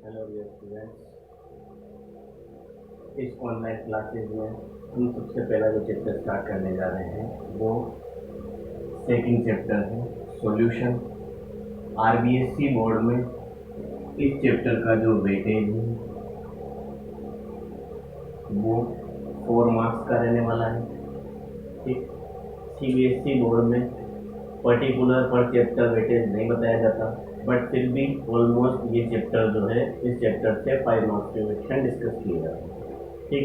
Hello dear students. इस online classes में हम सबसे पहला जो चैप्टर स्टार्ट करने जा रहे हैं वो सेकंड चैप्टर है सॉल्यूशन। आरबीएससी बोर्ड में इस चैप्टर का जो वेटेज है वो 4 मार्क्स का रहने वाला है। ठीक, सीबीएसई बोर्ड में पर्टिकुलर पर चैप्टर वेटेज नहीं बताया जाता, बट फिर भी ऑलमोस्ट ये चैप्टर जो है इस चैप्टर से 5 मार्क्स के क्वेश्चन डिस्कस किए जाते हैं। ठीक,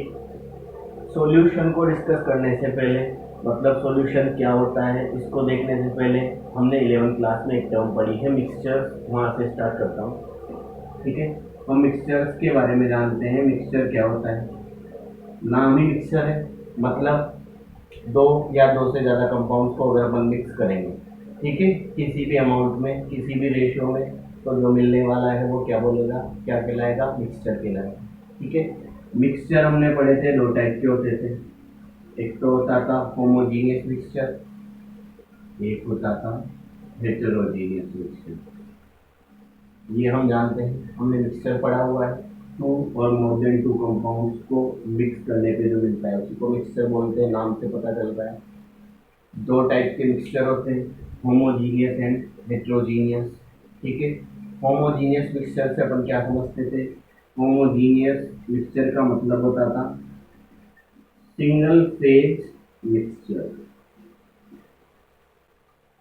सॉल्यूशन को डिस्कस करने से पहले, मतलब सॉल्यूशन क्या होता है इसको देखने से पहले, हमने 11th क्लास में एक टर्म पढ़ी है मिक्सचर, वहाँ से स्टार्ट करता हूँ। ठीक है, तो मिक्सचर्स के बारे में जानते हैं। मिक्सचर क्या होता है? नाम ही मिक्सचर है, मतलब दो या दो से ज़्यादा कंपाउंड्स को अगर अपन मिक्स करेंगे, ठीक है, किसी भी अमाउंट में, किसी भी रेशियो में, तो जो मिलने वाला है वो क्या बोलेगा, क्या कहलाएगा? मिक्सचर कहलाएगा। ठीक है, मिक्सचर हमने पढ़े थे, दो टाइप के होते थे। एक तो होता था होमोजीनियस मिक्सचर, एक होता था हेटेरोजीनियस मिक्सचर। ये हम जानते हैं, हमने मिक्सचर पढ़ा हुआ है। टू और मोर देन टू कंपाउंड्स को मिक्स करने पे जो मिलता है उसी को मिक्सचर बोलते हैं, नाम से पता चल रहा है। दो टाइप के मिक्सचर होते हैं, होमोजीनियस एंड हेटेरोजीनियस। ठीक है, होमोजीनियस मिक्सचर से अपन क्या समझते थे? होमोजीनियस मिक्सचर का मतलब होता था सिंगल फेज मिक्सचर।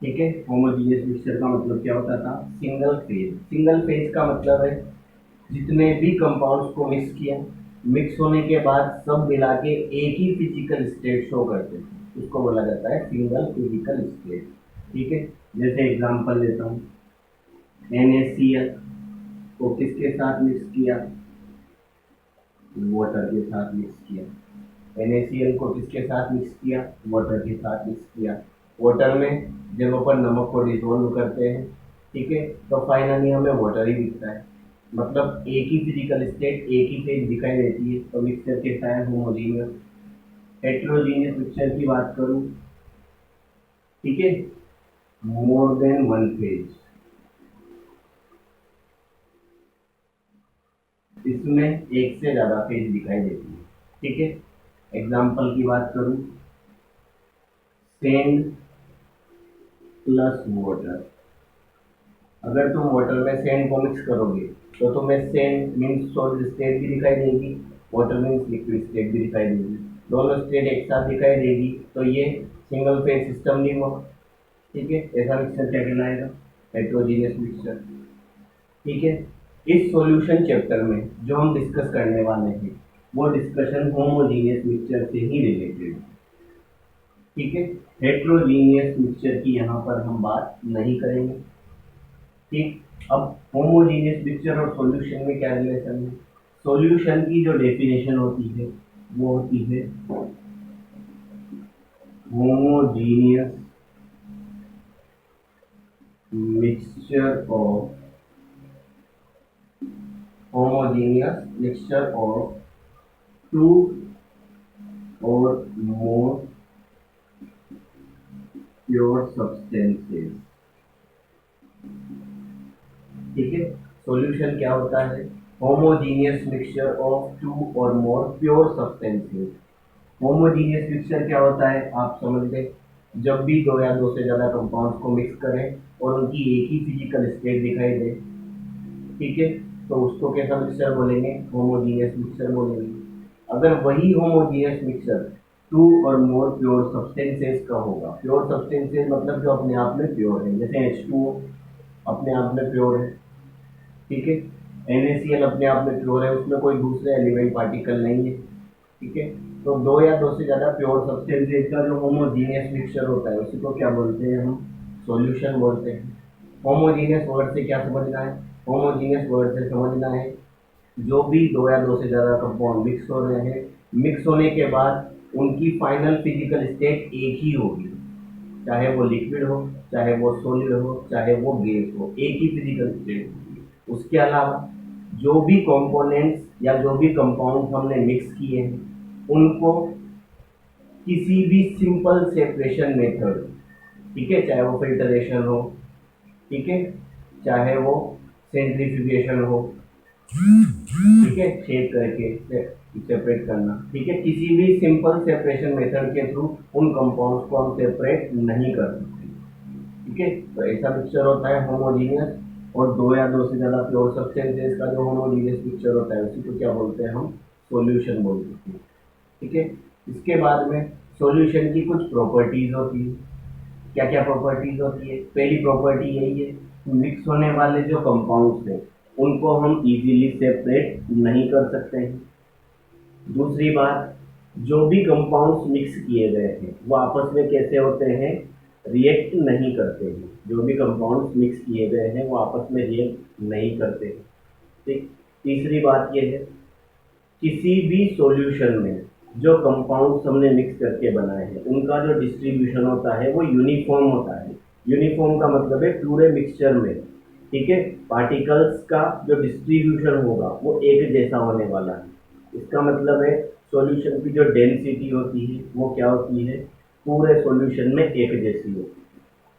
ठीक है, होमोजीनियस मिक्सचर का मतलब क्या होता था? Single phase. सिंगल फेज का मतलब है जितने भी कंपाउंड्स को मिक्स किया, मिक्स होने के बाद सब मिला के एक ही फिजिकल स्टेट शो करते थे, उसको बोला जाता है सिंगल फिजिकल स्टेट। ठीक है, जैसे एग्जांपल लेता हूँ, NaCl को किसके साथ मिक्स किया? वाटर के साथ मिक्स किया। NaCl को किसके साथ मिक्स किया? वाटर के साथ मिक्स किया। वाटर में जब अपन नमक को डिसॉल्व करते हैं, ठीक है, तो फाइनली हमें वाटर ही दिखता है, मतलब एक ही फिजिकल स्टेट, एक ही फेज दिखाई देती है, तो मिक्सचर कहता है होमोजीनियस। हेटेरोजीनियस मिक्सचर की बात करूं, ठीक है, मोर देन वन फेज, इसमें एक से ज्यादा फेज दिखाई देती है। ठीक है, एग्जांपल की बात करूं, सैंड प्लस वाटर। अगर तुम वाटर में सैंड को मिक्स करोगे तो तुम्हें सैंड मीन्स सॉलिड स्टेट भी दिखाई देगी, वाटर मीन्स लिक्विड स्टेट भी दिखाई देगी। दोनों स्टेट एक साथ दिखाई देगी तो ये सिंगल फेज सिस्टम नहीं हुआ। ठीक है, ऐसा मिक्सचर क्या कहलाएगा? Heterogeneous mixture. ठीक है, इस सॉल्यूशन चैप्टर में जो हम डिस्कस करने वाले हैं वो डिस्कशन होमोजीनियस मिक्सचर से ही रिलेटेड है। ठीक है, हेटेरोजीनियस मिक्सचर की यहाँ पर हम बात नहीं करेंगे। ठीक, अब होमोजीनियस मिक्सचर और सॉल्यूशन में क्या रिलेशन है? सॉल्यूशन की जो डेफिनेशन होती है वो होती है होमोजीनियस मिक्सचर ऑफ टू और मोर प्योर सब्सटेंसेस। ठीक है, सॉल्यूशन क्या होता है? होमोजीनियस मिक्सचर ऑफ टू और मोर प्योर सब्सटेंसेस। होमोजीनियस मिक्सचर क्या होता है आप समझ गए? जब भी दो या दो से ज्यादा कंपाउंड्स को मिक्स करें और उनकी एक ही फिजिकल स्टेट दिखाई दे, ठीक है, तो उसको कैसा मिक्सचर बोलेंगे? होमोजीनियस मिक्सचर बोलेंगे। अगर वही होमोजीनियस मिक्सचर टू और मोर प्योर सब्सटेंसेस का होगा, प्योर सब्सटेंसेस मतलब जो अपने आप में प्योर है, जैसे H2O अपने आप में प्योर है, ठीक है, NaCl अपने आप में प्योर है, उसमें कोई दूसरे एलिमेंट पार्टिकल नहीं है। ठीक है, तो दो या दो से ज्यादा प्योर सब्सटेंसेस का जो होमोजीनियस मिक्सचर होता है उसी को क्या बोलते हैं? हम सॉल्यूशन बोलते हैं। होमोजीनियस वर्ड से क्या समझना है? होमोजीनियस वर्ड से समझना है जो भी दो या दो से ज़्यादा कंपाउंड मिक्स हो रहे हैं, मिक्स होने के बाद उनकी फाइनल फिजिकल स्टेट एक ही होगी, चाहे वो लिक्विड हो, चाहे वो सॉलिड हो, चाहे वो गैस हो, एक ही फिजिकल स्टेट होगी। उसके अलावा जो भी कंपोनेंट्स या जो भी कंपाउंड हमने मिक्स किए हैं उनको किसी भी सिंपल सेपरेशन मेथड, ठीक है, चाहे वो फिल्टरेशन हो, ठीक है, चाहे वो सेंट्रीफ्यूगेशन हो, ठीक है, शेक करके सेपरेट करना। ठीक है, किसी भी सिंपल सेपरेशन मेथड के थ्रू उन कंपाउंड्स को हम सेपरेट नहीं कर सकते। ठीक है, तो ऐसा मिक्सचर होता है होमोजीनियस, और दो या दो से ज़्यादा प्योर सब्सटेंसेस का जो होमोजीनियस मिक्सचर होता है उसी को क्या बोलते हैं हम, सॉल्यूशन बोलते हैं। ठीक है, इसके बाद में सॉल्यूशन की कुछ प्रॉपर्टीज होती है। क्या क्या प्रॉपर्टीज होती है? पहली प्रॉपर्टी यही है, मिक्स होने वाले जो कंपाउंड्स हैं उनको हम इजीली सेपरेट नहीं कर सकते हैं। दूसरी बात, जो भी कंपाउंड्स मिक्स किए गए हैं वो आपस में कैसे होते हैं, रिएक्ट नहीं करते हैं। जो भी कंपाउंड्स मिक्स किए गए हैं वो आपस में रिएक्ट नहीं करते हैं। ठीक, तीसरी बात ये है, किसी भी सॉल्यूशन में जो कंपाउंड्स हमने मिक्स करके बनाए हैं उनका जो डिस्ट्रीब्यूशन होता है वो यूनिफॉर्म होता है। यूनिफॉर्म का मतलब है पूरे मिक्सचर में, ठीक है, पार्टिकल्स का जो डिस्ट्रीब्यूशन होगा वो एक जैसा होने वाला है। इसका मतलब है सॉल्यूशन की जो डेंसिटी होती है वो क्या होती है, पूरे सॉल्यूशन में एक जैसी होती है।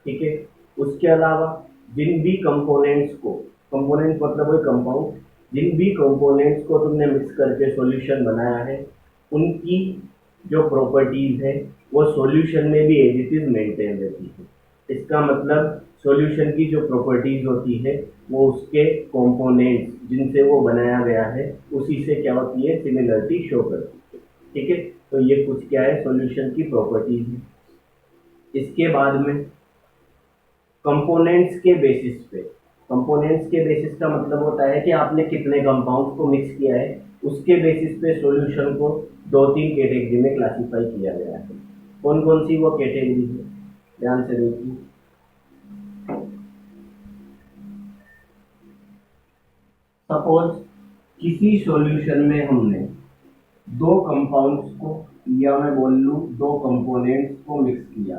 ठीक है, उसके अलावा जिन भी कंपोनेंट्स को, कंपोनेंट मतलब वही कंपाउंड, जिन भी कंपोनेंट्स को तुमने मिक्स करके सॉल्यूशन बनाया है उनकी जो प्रॉपर्टीज है वो सॉल्यूशन में भी एज इट इज मेंटेन रहती है। इसका मतलब सॉल्यूशन की जो प्रॉपर्टीज होती है वो उसके कंपोनेंट्स जिनसे वो बनाया गया है उसी से क्या होती है, सिमिलरिटी शो करती है। ठीक है, तो ये कुछ क्या है, सॉल्यूशन की प्रॉपर्टीज है। इसके बाद में कंपोनेंट्स के बेसिस पे, कंपोनेंट्स के बेसिस का मतलब होता है कि आपने कितने कंपाउंड्स को मिक्स किया है उसके बेसिस पे सॉल्यूशन को दो तीन कैटेगरी में क्लासिफाई किया गया है। कौन कौन सी वो कैटेगरी है, ध्यान से देखिए। सपोज किसी सॉल्यूशन में हमने दो कंपाउंड्स को, या मैं बोल लूँ दो कंपोनेंट्स को मिक्स किया।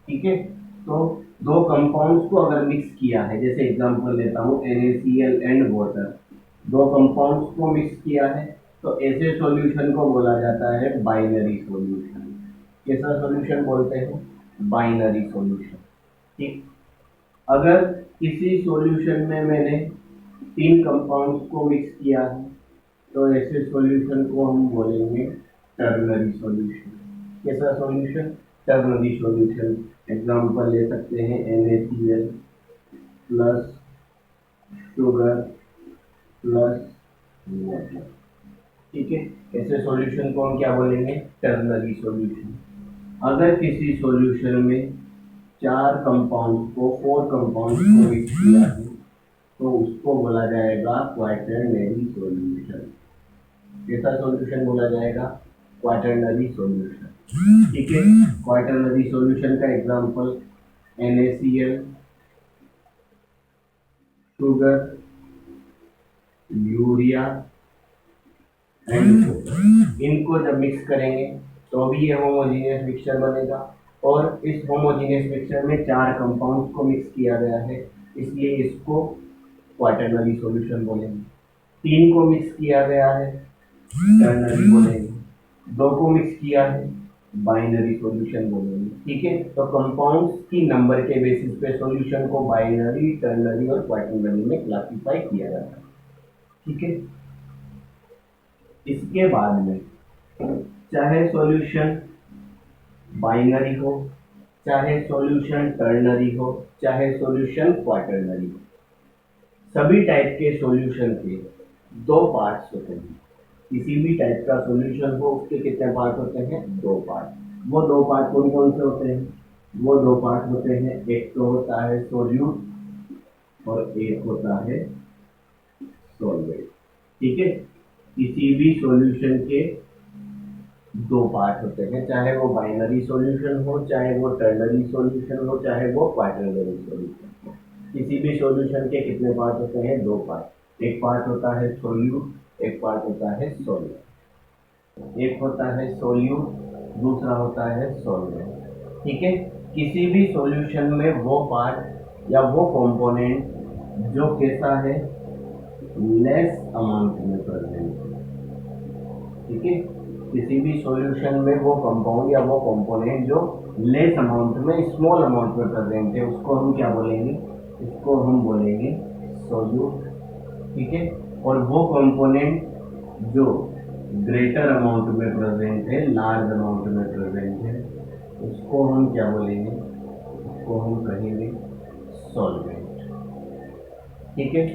ठीक है, तो दो कंपाउंड्स को अगर मिक्स किया है, जैसे एग्जांपल लेता हूँ NaCl एंड वाटर, दो कंपाउंड्स को मिक्स किया है तो ऐसे सॉल्यूशन को बोला जाता है बाइनरी सॉल्यूशन। कैसा सॉल्यूशन बोलते हैं, बाइनरी सॉल्यूशन। ठीक, अगर किसी सॉल्यूशन में मैंने तीन कंपाउंड्स को मिक्स किया है तो ऐसे सॉल्यूशन को हम बोलेंगे टर्नरी सॉल्यूशन। कैसा सॉल्यूशन, टर्नरी सॉल्यूशन। एग्जांपल ले सकते हैं NaCl plus sugar plus water. ठीक है, ऐसे सॉल्यूशन को हम क्या बोलेंगे, टर्नरी सॉल्यूशन। अगर किसी सॉल्यूशन में चार कंपाउंड को, फोर कंपाउंड को मिक्स किया है तो उसको बोला जाएगा क्वाटरनरी सॉल्यूशन। कैसा सॉल्यूशन बोला जाएगा, क्वाटरनरी सॉल्यूशन। ठीक है, क्वाटरनरी सॉल्यूशन का example NaCl, sugar, urea and water. इनको जब मिक्स करेंगे तो भी ये होमोजीनियस मिक्सचर बनेगा, और इस होमोजीनियस मिक्सचर में चार कंपाउंड्स को मिक्स किया गया है इसलिए इसको क्वाटरनरी सॉल्यूशन बोलेंगे। तीन को मिक्स किया गया है टर्नरी बोलेंगे, दो को मिक्स किया है बाइनरी सॉल्यूशन बोलेंगे। ठीक है, तो कंपाउंड्स की नंबर के बेसिस पे सॉल्यूशन को बाइनरी, टर्नरी और क्वाटरनरी में क्लासिफाई किया जाता है। ठीक है, इसके बाद में चाहे सॉल्यूशन बाइनरी हो, चाहे सॉल्यूशन टर्नरी हो, चाहे सॉल्यूशन क्वाटरनरी हो, सभी टाइप के सॉल्यूशन के दो पार्ट्स होते हैं। किसी भी टाइप का सॉल्यूशन हो उसके कितने पार्ट होते हैं, दो पार्ट। वो दो पार्ट कौन कौन से होते हैं, वो दो पार्ट होते हैं, एक तो होता है सोल्यूट और एक होता है सॉल्वेंट। ठीक है, किसी भी सॉल्यूशन के दो पार्ट होते हैं, चाहे वो बाइनरी सॉल्यूशन हो, चाहे वो टर्नरी सॉल्यूशन हो, चाहे वो क्वाटरनरी सॉल्यूशन हो। किसी भी सॉल्यूशन के कितने पार्ट होते हैं, दो पार्ट। एक पार्ट होता है सोल्यूट, एक पार्ट होता है सॉल्वेंट। एक होता है सोल्यूट, दूसरा होता है सॉल्वेंट। ठीक है, किसी भी सॉल्यूशन में वो पार्ट या वो कंपोनेंट जो कैसा है, लेस अमाउंट में प्रेजेंट है। ठीक है, किसी भी सॉल्यूशन में वो कंपाउंड या वो कंपोनेंट जो लेस अमाउंट में, स्मॉल अमाउंट में प्रेजेंट है उसको हम क्या बोलेंगे, इसको हम बोलेंगे सोल्यूट। ठीक है, और वो कंपोनेंट जो ग्रेटर अमाउंट में प्रेजेंट है, लार्ज अमाउंट में प्रेजेंट है, उसको हम क्या बोलेंगे? उसको हम कहेंगे सॉल्वेंट। ठीक है,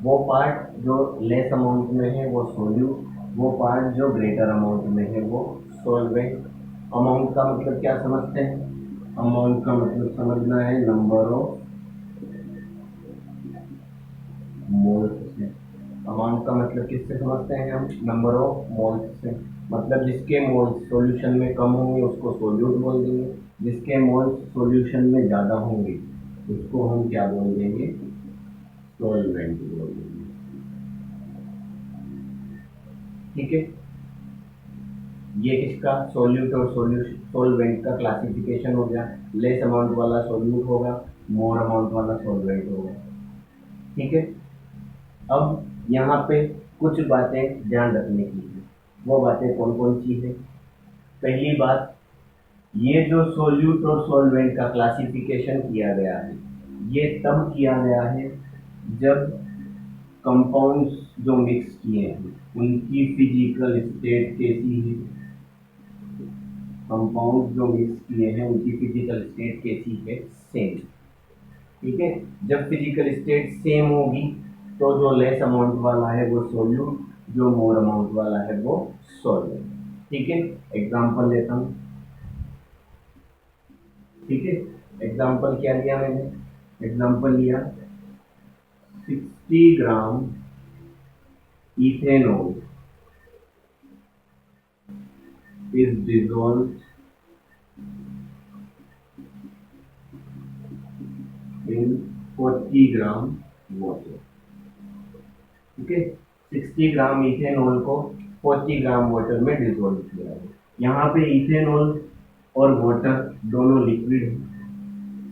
वो पार्ट जो लेस अमाउंट में है वो सोल्यूट, वो पार्ट जो ग्रेटर अमाउंट में है वो सॉल्वेंट। अमाउंट का मतलब क्या समझते हैं? अमाउंट का मतलब समझना है नंबर ऑफ मोल्स से। अमाउंट का मतलब किससे समझते हैं हम? नंबर ऑफ मोल्स से। मतलब जिसके मोल्स सॉल्यूशन में कम होंगे उसको सोल्यूट बोल देंगे, जिसके मोल्स सॉल्यूशन में ज़्यादा होंगे उसको हम क्या बोल देंगे? सॉल्वेंट बोल देंगे। ठीक है, ये किसका? सोल्यूट और सोलवेंट का क्लासिफिकेशन हो गया। लेस अमाउंट वाला सोल्यूट होगा, मोर अमाउंट वाला सॉल्वेंट होगा। ठीक है, अब यहाँ पे कुछ बातें ध्यान रखने की है। वो बातें कौन कौन सी है? पहली बात, ये जो सोल्यूट और सॉल्वेंट का क्लासिफिकेशन किया गया है ये तब किया गया है जब कंपाउंड्स जो मिक्स किए हैं उनकी फिजिकल स्टेट कैसी है? कंपाउंड जो मिक्स किए हैं उनकी फिजिकल स्टेट कैसी है? सेम। ठीक है, जब फिजिकल स्टेट सेम होगी तो जो लेस अमाउंट वाला है वो सोल्यूट, जो मोर अमाउंट वाला है वो सॉल्वेंट। ठीक है, एग्जांपल लेता हूँ। ठीक है, एग्जांपल क्या लिया मैंने? एग्जांपल लिया 60 gram ethanol is dissolve in 40 gram water. ठीक है, 60 ग्राम इथेनॉल को 40 ग्राम वाटर में डिजोल्व किया है। यहाँ पे इथेनॉल और वाटर दोनों लिक्विड है।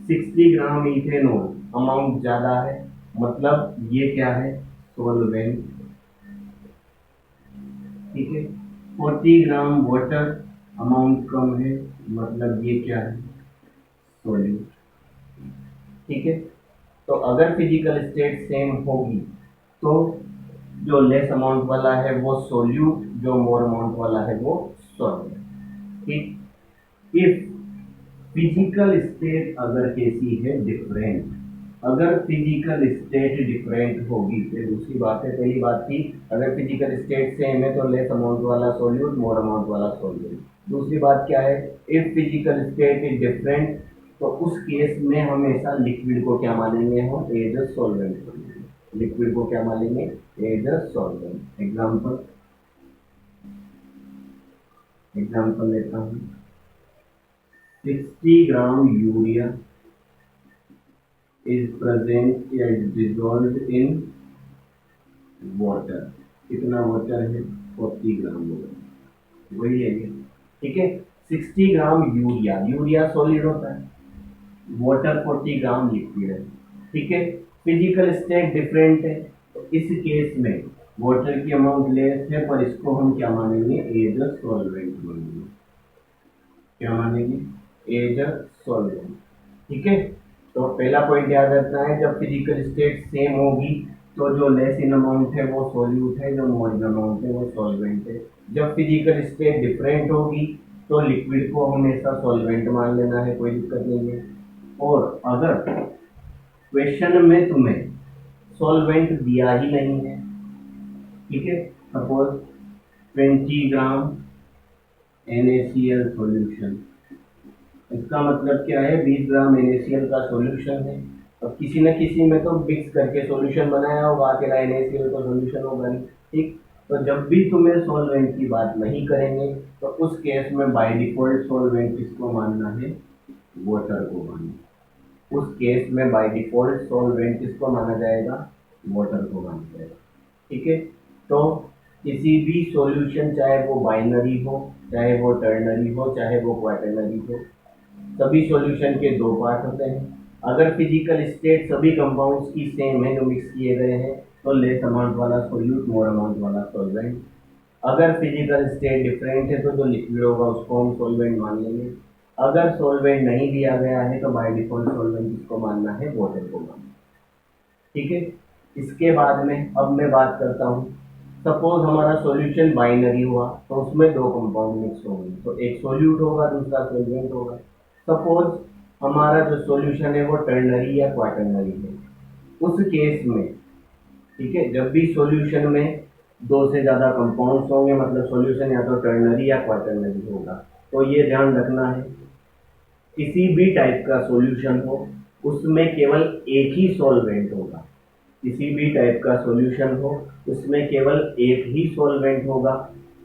60 ग्राम इथेनॉल अमाउंट ज़्यादा है, मतलब ये क्या है? सॉल्वेंट। ठीक है, 40 ग्राम वाटर अमाउंट कम है, मतलब ये क्या है? सॉल्यूट। ठीक है, तो अगर फिजिकल स्टेट सेम होगी तो जो लेस अमाउंट वाला है वो सोल्यूट, जो मोर अमाउंट वाला है वो सॉल्वेंट। ठीक, इफ फिजिकल स्टेट अगर कैसी है? डिफरेंट। अगर फिजिकल स्टेट डिफरेंट होगी, फिर दूसरी बात है, पहली बात थी अगर फिजिकल स्टेट सेम है तो लेस अमाउंट वाला सोल्यूट, मोर अमाउंट वाला सॉल्वेंट। दूसरी बात क्या है? If physical state is different, तो उस केस में हमेशा लिक्विड को क्या मानेंगे हम? एज अ सॉल्वेंट मानेंगे। लिक्विड को क्या मानेंगे? As a solvent. एग्जांपल लेता हूँ, 60 ग्राम यूरिया is present या is dissolved in water। कितना वाटर है? 40 ग्राम वाटर, वही है ये। ठीक है, 60 ग्राम यूरिया, यूरिया सॉलिड होता है, वाटर 40 ग्राम लिक्विड है। ठीक है, फिजिकल स्टेट डिफरेंट है, तो इस केस में वाटर की अमाउंट लेस है, पर इसको हम क्या मानेंगे? एज अ सॉल्वेंट मानेंगे। क्या मानेंगे? As a solvent. ठीक है, तो पहला पॉइंट याद रखना है, जब फिजिकल स्टेट सेम होगी तो जो लेस इन अमाउंट है वो सोल्यूट है, जो मोर इन अमाउंट है वो सॉल्वेंट है। जब फिजिकल स्टेट डिफरेंट होगी तो लिक्विड को हमेशा सॉल्वेंट मान लेना है, कोई दिक्कत नहीं है। और अगर क्वेश्चन में तुम्हें सॉल्वेंट दिया ही नहीं है, ठीक है, सपोज 20 ग्राम NaCl सॉल्यूशन, इसका मतलब क्या है? 20 ग्राम NaCl का सॉल्यूशन है। अब किसी न किसी में तो मिक्स करके सॉल्यूशन बनाया होगा, अकेला NaCl का सॉल्यूशन होगा नहीं। ठीक, तो जब भी तुम्हें सॉल्वेंट की बात नहीं करेंगे तो उस केस में बाय डिफॉल्ट सॉल्वेंट किसको मानना है? वाटर को मानना। उस केस में बाय डिफॉल्ट सॉल्वेंट किसको माना जाएगा? वाटर को माना जाएगा। ठीक है, तो किसी भी सॉल्यूशन, चाहे वो बाइनरी हो, चाहे वो टर्नरी हो, चाहे वो क्वाटरनरी हो, सभी सॉल्यूशन के दो पार्ट होते हैं। अगर फिजिकल स्टेट सभी कंपाउंड्स की सेम है जो मिक्स किए गए हैं तो लेस अमाउंट वाला सोल्यूट, मोर अमाउंट वाला सॉल्वेंट। अगर फिजिकल स्टेट डिफरेंट है तो जो लिक्विड होगा उसको हम सॉल्वेंट मान लेंगे। अगर सॉल्वेंट नहीं दिया गया है तो बाय डिफॉल्ट सॉल्वेंट किसको मानना है? वाटर को मानना। ठीक है, इसके बाद में अब मैं बात करता हूँ, सपोज हमारा सॉल्यूशन बाइनरी हुआ तो उसमें दो कंपाउंड मिक्स होंगे, तो एक सोल्यूट होगा दूसरा सॉल्वेंट होगा। सपोज हमारा जो सॉल्यूशन है वो टर्नरी या क्वाटर्नरी है, उस केस में ठीक है, जब भी सॉल्यूशन में दो से ज़्यादा कंपाउंड्स होंगे मतलब सॉल्यूशन या तो टर्नरी या क्वाटर्नरी होगा, तो ये ध्यान रखना है किसी भी टाइप का सॉल्यूशन हो उसमें केवल एक ही सॉल्वेंट होगा। किसी भी टाइप का सॉल्यूशन हो उसमें केवल एक ही सॉल्वेंट होगा।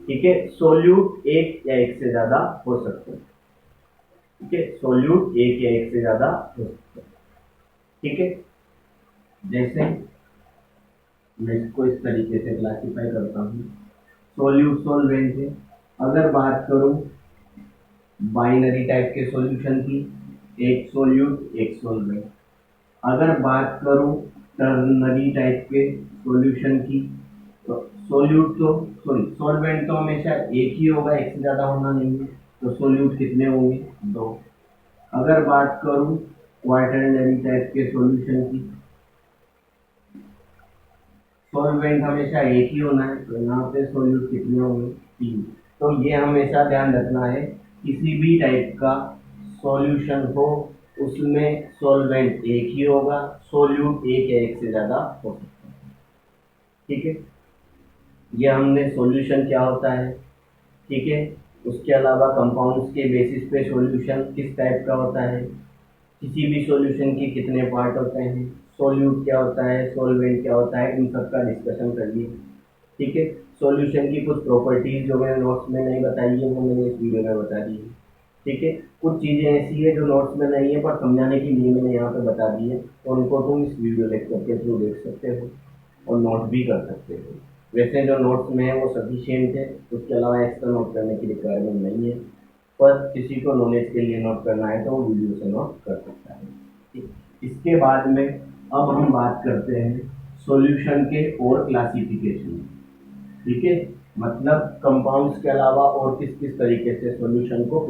ठीक है, सोल्यूट एक या एक से ज़्यादा हो सकते हैं। ठीक है, सोल्यूट एक या एक से ज़्यादा हो सकते हैं। ठीक है, जैसे मैं इसको इस तरीके से क्लासिफाई करता हूँ, सोल्यूट सॉल्वेंट है। अगर बात करूँ बाइनरी टाइप के सॉल्यूशन की, एक सोल्यूट एक सॉल्वेंट। अगर बात करूँ टर्नरी टाइप के सॉल्यूशन की, तो सोल्यूट तो सॉरी सॉल्वेंट तो हमेशा एक ही होगा, एक से ज़्यादा होना नहीं है, तो सोल्यूट कितने होंगे? दो। अगर बात करूँ क्वाटर्नरी टाइप के सॉल्यूशन की, सॉल्वेंट हमेशा एक ही होना है, तो यहाँ पे सोल्यूट कितने होंगे? तीन। तो ये हमेशा ध्यान रखना है किसी भी टाइप का सॉल्यूशन हो उसमें सॉल्वेंट एक ही होगा, सोल्यूट एक या एक से ज़्यादा हो सकता है। ठीक है, ये हमने सॉल्यूशन क्या होता है। ठीक है, उसके अलावा कंपाउंड्स के बेसिस पे सॉल्यूशन किस टाइप का होता है, किसी भी सॉल्यूशन के कितने पार्ट होते हैं, सोल्यूट क्या होता है, सॉल्वेंट क्या होता है, इन सब का डिस्कशन कर लिए। ठीक है, सॉल्यूशन की कुछ प्रॉपर्टीज जो मैंने नोट्स में नहीं बताई है वो मैंने इस वीडियो में बता दी है। ठीक है, कुछ चीज़ें ऐसी है जो नोट्स में नहीं है पर समझाने के लिए मैंने यहाँ पे बता दी है, तो उनको तुम इस वीडियो लेक्चर के थ्रू देख सकते हो और नोट भी कर सकते हो। वैसे जो नोट्स में है वो सफिशियंट है, उसके अलावा एक्स्ट्रा नोट करने की रिक्वायरमेंट नहीं है, पर किसी को नॉलेज के लिए नोट करना है तो वो वीडियो से नोट कर सकता है। ठीक, इसके बाद में अब हम बात करते हैं सॉल्यूशन के और क्लासिफिकेशन। ठीक है, मतलब कंपाउंड्स के अलावा और किस किस तरीके से सॉल्यूशन को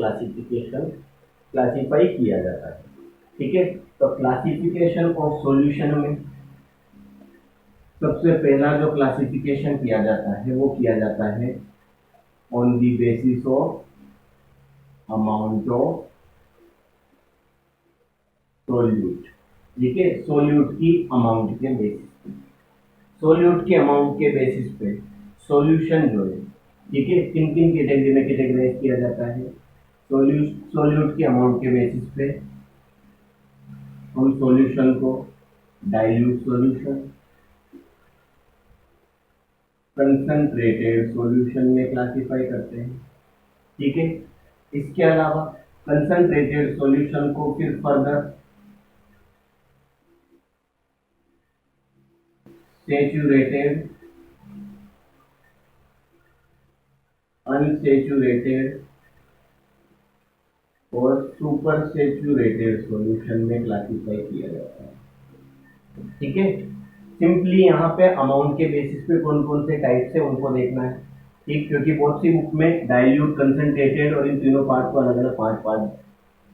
क्लासिफाई किया जाता है। ठीक है, तो क्लासिफिकेशन ऑफ सॉल्यूशन में सबसे पहला जो क्लासिफिकेशन किया जाता है वो किया जाता है on the basis of amount of solute. ठीक है, सोल्यूट की अमाउंट के बेसिस पे, सोल्यूट के अमाउंट के बेसिस पे सॉल्यूशन जो है, ठीक है, किन किन कैटेगरी में कैटेगराइज किया जाता है। सोल्यूट के अमाउंट के बेसिस पे हम सॉल्यूशन को डाइल्यूट सॉल्यूशन, कंसंट्रेटेड सॉल्यूशन में क्लासिफाई करते हैं। ठीक है, इसके अलावा कंसंट्रेटेड सॉल्यूशन को फिर फर्दर सैचुरेटेड, अनसैचुरेटेड और सुपर सैचुरेटेड सॉल्यूशन में क्लासिफाई किया जाता है। ठीक है, सिंपली यहाँ पे अमाउंट के बेसिस पे कौन कौन से टाइप्स है उनको देखना है। ठीक, क्योंकि बहुत सी बुक में डाइल्यूट, कंसंट्रेटेड और इन तीनों पार्ट को अलग अलग पांच पार्ट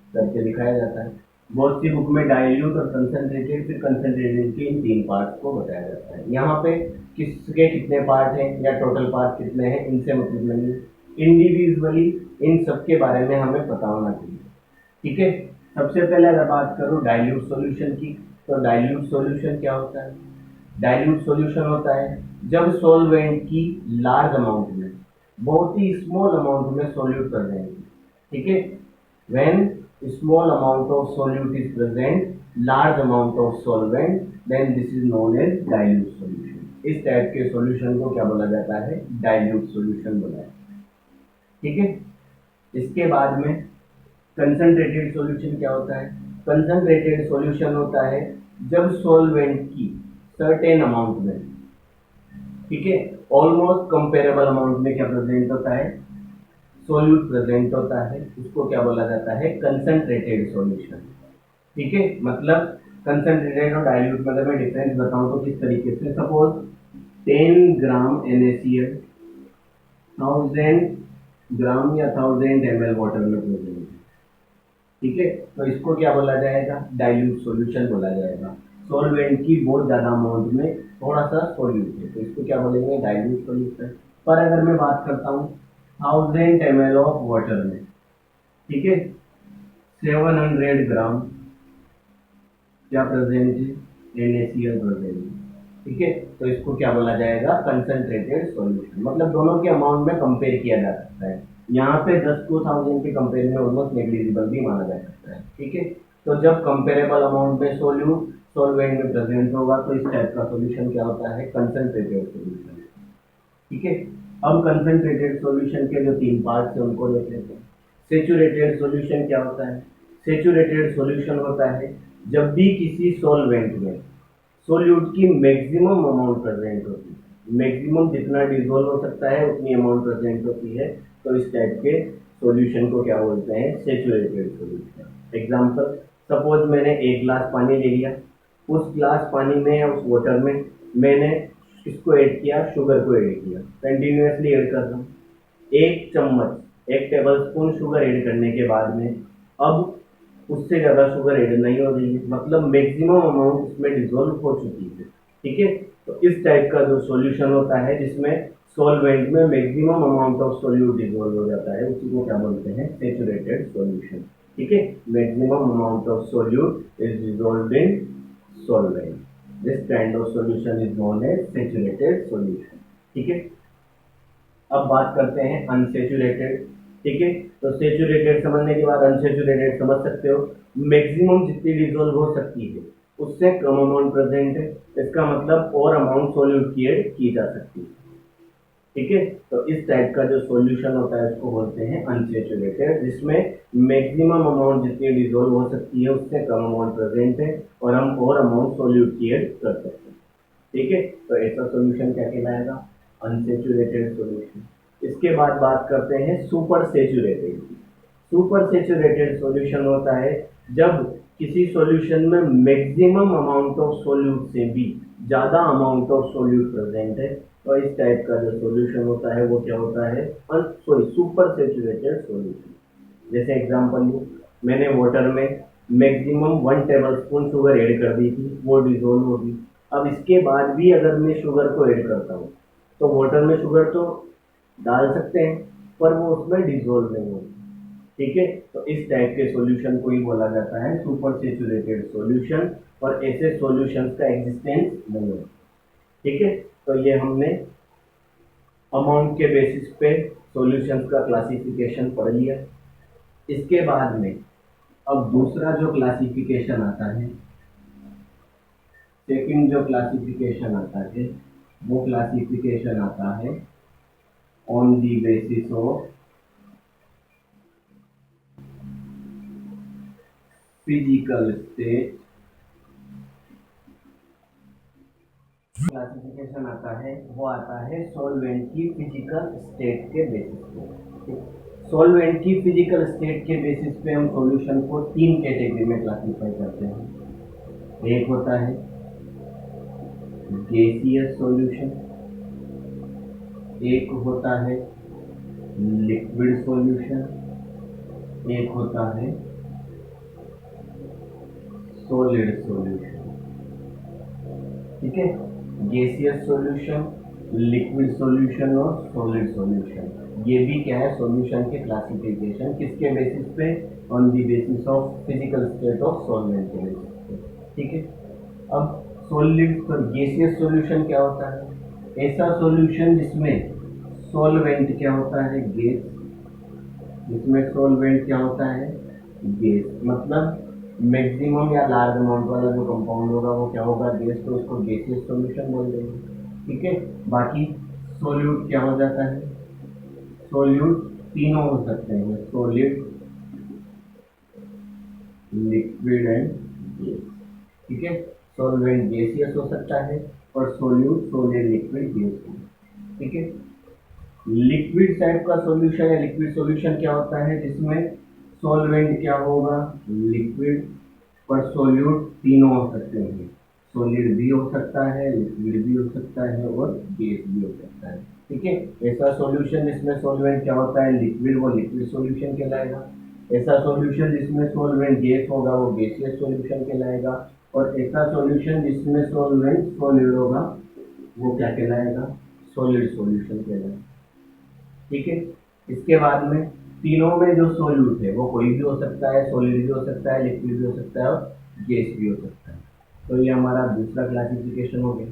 करके दिखाया जाता है। बहुत सी बुक में डाइल्यूट और कंसंट्रेटेड फिर कंसंट्रेटेड के इन तीन पार्ट को बताया जाता है। यहाँ पे किसके कितने पार्ट हैं या टोटल पार्ट कितने हैं इनसे मतलब नहीं, इंडिविजुअली इन सब के बारे में हमें पता होना चाहिए। ठीक है, सबसे पहले अगर बात करूँ डाइल्यूट सॉल्यूशन की, तो डाइल्यूट सॉल्यूशन क्या होता है। डाइल्यूट सॉल्यूशन होता है जब सॉल्वेंट की लार्ज अमाउंट में, बहुत ही स्मॉल अमाउंट में सॉल्यूट कर देंगे। ठीक है, when small amount of solute is present, large amount of solvent, then this is known as dilute solution. इस टाइप के सॉल्यूशन को क्या बोला जाता है? डाइल्यूट सॉल्यूशन बोला जाता है। ठीक है, इसके बाद में कंसंट्रेटेड सॉल्यूशन क्या होता है। कंसंट्रेटेड सॉल्यूशन होता है जब सॉल्वेंट की सर्टेन अमाउंट में, ठीक है, ऑलमोस्ट कंपेरेबल अमाउंट में क्या प्रेजेंट होता है, सॉल्यूट प्रेजेंट होता है, उसको क्या बोला जाता है? Concentrated solution. ठीक है, मतलब कंसंट्रेटेड और डाइल्यूट में अगर मैं डिफरेंस बताऊं तो किस तरीके से, सपोज 10 ग्राम NaCl 1000 ग्राम या 1000 ml वाटर में प्रेजेंट है। ठीक है, तो इसको क्या बोला जाएगा? डाइल्यूट सॉल्यूशन बोला जाएगा। सॉल्वेंट की बहुत ज़्यादा अमाउंट में थोड़ा सा सोल्यूट है, तो इसको क्या बोलेंगे, डाइल्यूट सोल्यूशन। पर अगर मैं बात करता हूँ 1000 ml ऑफ वाटर में, ठीक है, 700 ग्राम क्या प्रेजेंट है, NaCl प्रेजेंट है, ठीक है। तो इसको क्या बोला जाएगा, कंसंट्रेटेड सॉल्यूशन। मतलब दोनों के अमाउंट में कंपेयर किया जा सकता है। यहाँ पे 10 to 1000 के कंपेयर में ऑलमोस्ट नेग्लिजिबल भी माना जा सकता है, ठीक है। तो जब कंपेरेबल अमाउंट में सोल्यूट सॉल्वेंट में प्रेजेंट होगा तो इस टाइप का सॉल्यूशन क्या होता है, कंसंट्रेटेड सॉल्यूशन, ठीक है। अब कंसंट्रेटेड सॉल्यूशन के जो 3 पार्ट्स हैं उनको देख लेते हैं। सेचुरेटेड सॉल्यूशन क्या होता है, सेचुरेटेड सॉल्यूशन होता है जब भी किसी सॉल्वेंट में सोल्यूट की मैक्सिमम अमाउंट प्रेजेंट होती है, मैक्सिमम जितना डिसॉल्व हो सकता है उतनी अमाउंट प्रेजेंट होती है, तो इस टाइप के सॉल्यूशन को क्या बोलते हैं, सेचुरेटेड सॉल्यूशन। एग्जांपल, सपोज मैंने 1 ग्लास पानी ले लिया, उस ग्लास पानी में या उस वाटर में मैंने इसको ऐड किया, शुगर को ऐड किया, कंटिन्यूसली ऐड कर रहा हूँ। 1 चम्मच 1 टेबल स्पून शुगर ऐड करने के बाद में अब उससे ज़्यादा शुगर ऐड नहीं हो रही है, मतलब मैक्सिमम अमाउंट उसमें डिसॉल्व हो चुकी है, ठीक है। तो इस टाइप का जो सॉल्यूशन होता है जिसमें सॉल्वेंट में maximum amount of solute dissolve हो जाता है, उसी को क्या बोलते हैं, सेचुरेटेड सॉल्यूशन, ठीक है। Maximum amount of solute is dissolved in solvent, this kind of solution is known as saturated solution, ठीक है। अब बात करते हैं अनसेचुरेटेड, ठीक है। तो सेचुरेटेड समझने के बाद अनसेचुरेटेड समझ सकते हो, मैक्सिमम जितनी डिसॉल्व हो सकती है उससे कम अमाउंट प्रेजेंट है, इसका मतलब और अमाउंट सोल्यूट की ऐड की जा सकती है, ठीक है। तो इस टाइप का जो सॉल्यूशन होता है उसको बोलते हैं अनसेचुरेटेड, जिसमें मैक्सिमम अमाउंट जितनी डिसॉल्व हो सकती है उससे कम अमाउंट प्रेजेंट है और हम और अमाउंट सोल्यूट की ऐड कर सकते हैं, ठीक है। तो ऐसा सॉल्यूशन क्या कहलाएगा, अनसेचुरेटेड सॉल्यूशन। इसके बाद बात करते हैं super saturated. Super saturated solution होता है जब किसी सॉल्यूशन में मैक्सिमम अमाउंट ऑफ सोल्यूट से भी ज़्यादा अमाउंट ऑफ सोल्यूट प्रेजेंट है, तो इस टाइप का जो सॉल्यूशन होता है वो क्या होता है, सुपर सेचुरेटेड सॉल्यूशन। जैसे एग्जांपल लूँ, मैंने वाटर में maximum 1 table spoon sugar add कर दी थी, वो डिसॉल्व होगी। अब इसके बाद भी अगर मैं शुगर को ऐड करता हूँ तो वाटर में शुगर तो डाल सकते हैं पर वो उसमें डिसॉल्व नहीं होगी, ठीक है। तो इस टाइप के सॉल्यूशन को ही बोला जाता है सुपर सेचुरेटेड सॉल्यूशन, और ऐसे सॉल्यूशंस का एग्जिस्टेंस नहीं है, ठीक है। तो ये हमने अमाउंट के बेसिस पे सॉल्यूशंस का क्लासिफिकेशन पढ़ लिया। इसके बाद में अब दूसरा जो क्लासिफिकेशन आता है, सेकंड जो क्लासिफिकेशन आता है वो क्लासिफिकेशन आता है on the basis of physical state. Classification आता है वो आता है सॉल्वेंट की फिजिकल स्टेट के बेसिस पे। सॉल्वेंट की फिजिकल स्टेट के बेसिस पे हम सॉल्यूशन को 3 कैटेगरी में क्लासिफाई करते हैं। एक होता है गैसियस सॉल्यूशन, एक होता है लिक्विड सॉल्यूशन, एक होता है सॉलिड सॉल्यूशन, ठीक है। गैसियस सॉल्यूशन, लिक्विड सॉल्यूशन और सॉलिड सॉल्यूशन, ये भी क्या है, सॉल्यूशन के क्लासिफिकेशन किसके बेसिस पे, on the basis of physical state of solvent के बेसिस पे, ठीक है। अब सॉलिड पर गैसियस सॉल्यूशन क्या होता है, ऐसा सॉल्यूशन जिसमें सॉल्वेंट क्या होता है, गैस, जिसमें सॉल्वेंट क्या होता है, गैस, मतलब मैक्सिमम या लार्ज अमाउंट वाला जो कंपाउंड होगा वो क्या होगा, गैस, तो उसको गैसियस सॉल्यूशन बोल देंगे, ठीक है। बाकी सॉल्यूट क्या हो जाता है, सॉल्यूट तीनों हो सकते हैं, सॉलिड, लिक्विड एंड गैस, ठीक है। सॉल्वेंट गैसियस हो सकता है और सॉल्यूट सॉलिड, लिक्विड, गैस, ठीक है। लिक्विड टाइप का सॉल्यूशन या लिक्विड सॉल्यूशन क्या होता है, जिसमें सॉल्वेंट क्या होगा, लिक्विड, पर सॉल्यूट तीनों हो सकते हैं, सॉलिड भी हो सकता है, लिक्विड भी हो सकता है और गैस भी हो सकता है, ठीक है। ऐसा सॉल्यूशन जिसमें सॉल्वेंट क्या होता है, लिक्विड, वो लिक्विड सॉल्यूशन कहलाएगा। ऐसा सॉल्यूशन जिसमें सॉल्वेंट गैस होगा वो गैसियस सॉल्यूशन कहलाएगा, और ऐसा सॉल्यूशन जिसमें सॉल्वेंट सॉलिड होगा वो क्या कहलाएगा, सॉलिड सॉल्यूशन कहलाएगा। ठीक है। इसके बाद में तीनों में जो सॉल्यूट है वो कोई भी हो सकता है, सॉलिड भी हो सकता है, लिक्विड भी हो सकता है और गैस भी हो सकता है। तो ये हमारा दूसरा क्लासिफिकेशन हो गया।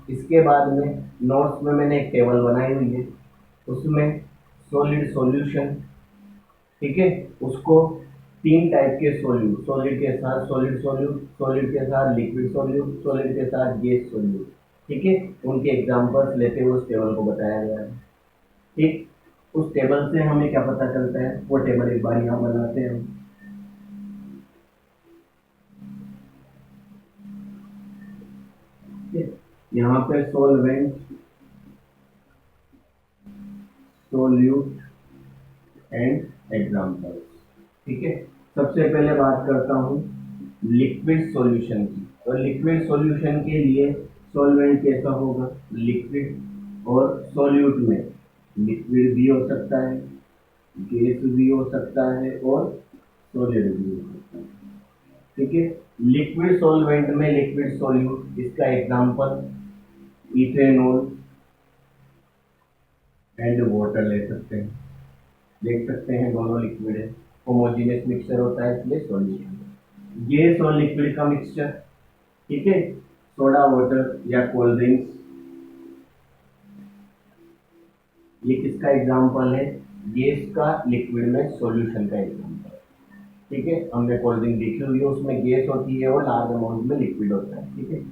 इसके बाद में नोट्स में मैंने एक टेबल बनाई हुई है, उसमें सॉलिड सॉल्यूशन, ठीक है, उसको तीन टाइप के सॉल्यूट, सॉलिड के साथ सॉलिड सॉल्यूट, सॉलिड के साथ लिक्विड सॉल्यूट, सॉलिड के साथ गैस सॉल्यूट, ठीक है, उनके एग्जांपल्स लेते हुए उस टेबल को बताया गया है। ठीक। उस टेबल से हमें क्या पता चलता है, वो टेबल एक बार यहाँ बनाते हैं हम। यहाँ पे सॉल्वेंट, सोल्यूट एंड एग्जाम्पल्स। ठीक है। सबसे पहले बात करता हूँ लिक्विड सॉल्यूशन की। तो लिक्विड सॉल्यूशन के लिए सॉल्वेंट कैसा होगा, लिक्विड, और सॉल्यूट में लिक्विड भी हो सकता है, गैस भी हो सकता है और सॉलिड भी हो सकता है। ठीक है। लिक्विड सॉल्वेंट में लिक्विड सॉल्यूट, इसका एग्जांपल इथेनॉल एंड वाटर ले सकते हैं। देख सकते हैं दोनों लिक्विड है, होमोजेनियस मिक्सचर होता है इसलिए सॉल्यूशन। गैस और लिक्विड का मिक्सचर, ठीक है, सोडा वाटर या कोल्ड ड्रिंक्स, ये किसका एग्जांपल है, गैस का लिक्विड में सॉल्यूशन का एग्जांपल। ठीक है। हमने कोल्ड ड्रिंक देखी हुई है, उसमें गैस होती है और लार्ज अमाउंट में लिक्विड होता है। ठीक है।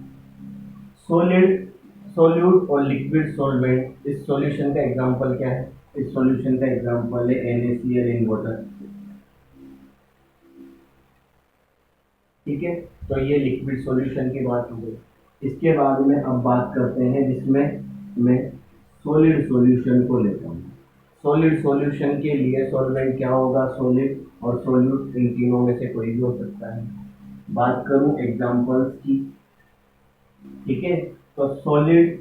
सॉलिड, सॉल्यूट और लिक्विड सॉल्वेंट, इस सॉल्यूशन का एग्जांपल क्या है, इस सॉल्यूशन का एग्जांपल है NaCl इन वाटर। ठीक है। तो ये लिक्विड सॉल्यूशन की बात हो गई। इसके बाद में अब बात करते हैं जिसमें मैं सॉलिड सॉल्यूशन को लेता हूँ। सॉलिड सॉल्यूशन के लिए सॉल्वेंट क्या होगा, सॉलिड, और सॉल्यूट इन तीनों में से कोई भी हो सकता है। बात करूं एग्जांपल्स की, ठीक है, तो सॉलिड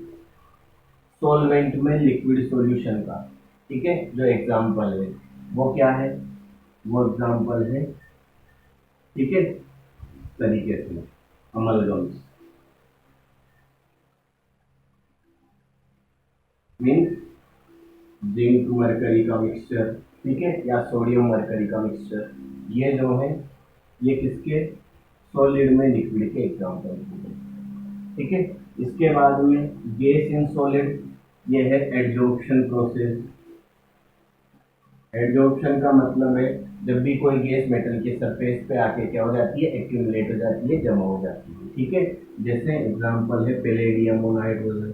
सॉल्वेंट में लिक्विड सॉल्यूशन का, ठीक है, जो एग्जांपल है वो क्या है, वो एग्जांपल है, ठीक है, तरीके से अमलगम्स, मीन्स जिंक मरकरी का मिक्सचर, ठीक है, या सोडियम मरकरी का मिक्सचर, ये जो है ये किसके, सॉलिड में लिक्विड के एग्जांपल हैं। ठीक है। इसके बाद में गैस इन सॉलिड, ये है एडजॉर्प्शन प्रोसेस। एडजॉर्प्शन का मतलब है जब भी कोई गैस मेटल के सरफेस पे आके क्या हो जाती है, एक्यूमुलेट हो जाती है, जमा हो जाती है। ठीक है। जैसे एग्जांपल है पैलेडियम और नाइट्रोजन।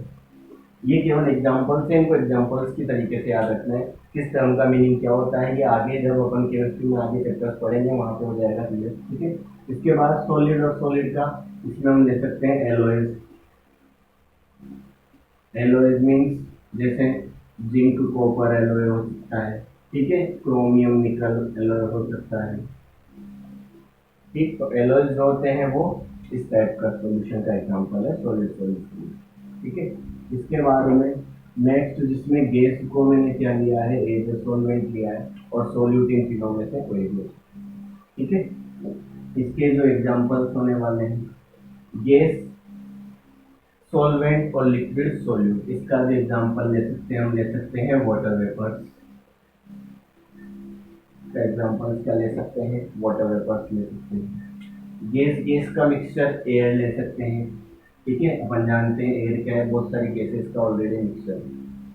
ये केवल एग्जांपल्स हैं, इनको एग्जांपल्स की तरीके से याद रखना है। किस टर्म का मीनिंग क्या होता है, ये आगे जब अपन केमिस्ट्री में आगे चैप्टर्स पढ़ेंगे वहाँ पे हो जाएगा क्लियर। ठीक है। इसके बाद सॉलिड और सॉलिड का, इसमें हम ले सकते हैं एलॉयज। एलॉयज मीन्स जैसे जिंक कॉपर एलॉय हो सकता है, ठीक है, क्रोमियम निकल एलॉय हो सकता है। ठीक। तो एलॉयज जो होते हैं वो इस टाइप का सॉल्यूशन का एग्जांपल है, सॉलिड सॉल्यूशन। ठीक है। इसके बाद में नेक्स्ट जिसमें गैस को मैंने क्या लिया है, एज ए सॉल्वेंट लिया है, और सॉल्यूट इन तीनों में से कोई भी। ठीक है। इसके जो एग्जांपल्स होने वाले हैं, गैस, सॉल्वेंट और लिक्विड सॉल्यूट, इसका जो एग्जांपल ले सकते हैं, हम ले सकते हैं वाटर वेपर्स। इसका एग्जांपल क्या ले सकते हैं, वाटर वेपर्स ले सकते हैं। गैस, गैस का मिक्सचर एयर ले सकते हैं। ठीक है। अपन जानते हैं एयर क्या है, बहुत सारी गैसेस का ऑलरेडी मिक्सचर है।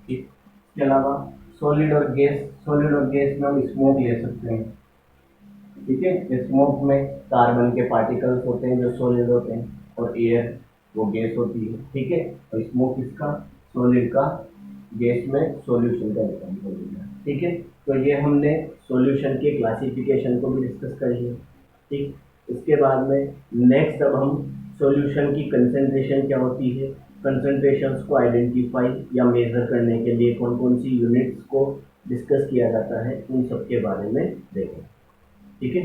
ठीक। इसके अलावा सॉलिड और गैस, सॉलिड और गैस में हम स्मोक ले सकते हैं। ठीक है। स्मोक में कार्बन के पार्टिकल्स होते हैं जो सॉलिड होते हैं, और एयर वो गैस होती है। ठीक है। और स्मोक इसका, सॉलिड का गैस में सॉल्यूशन का एग्जांपल दिया। ठीक है। तो ये हमने सॉल्यूशन के क्लासिफिकेशन को भी डिस्कस कर लिया। ठीक। इसके बाद में नेक्स्ट अब हम सॉल्यूशन की कंसंट्रेशन क्या होती है, कंसंट्रेशंस को आइडेंटिफाई या मेजर करने के लिए कौन कौन सी यूनिट्स को डिस्कस किया जाता है, उन सब के बारे में देखें। ठीक है।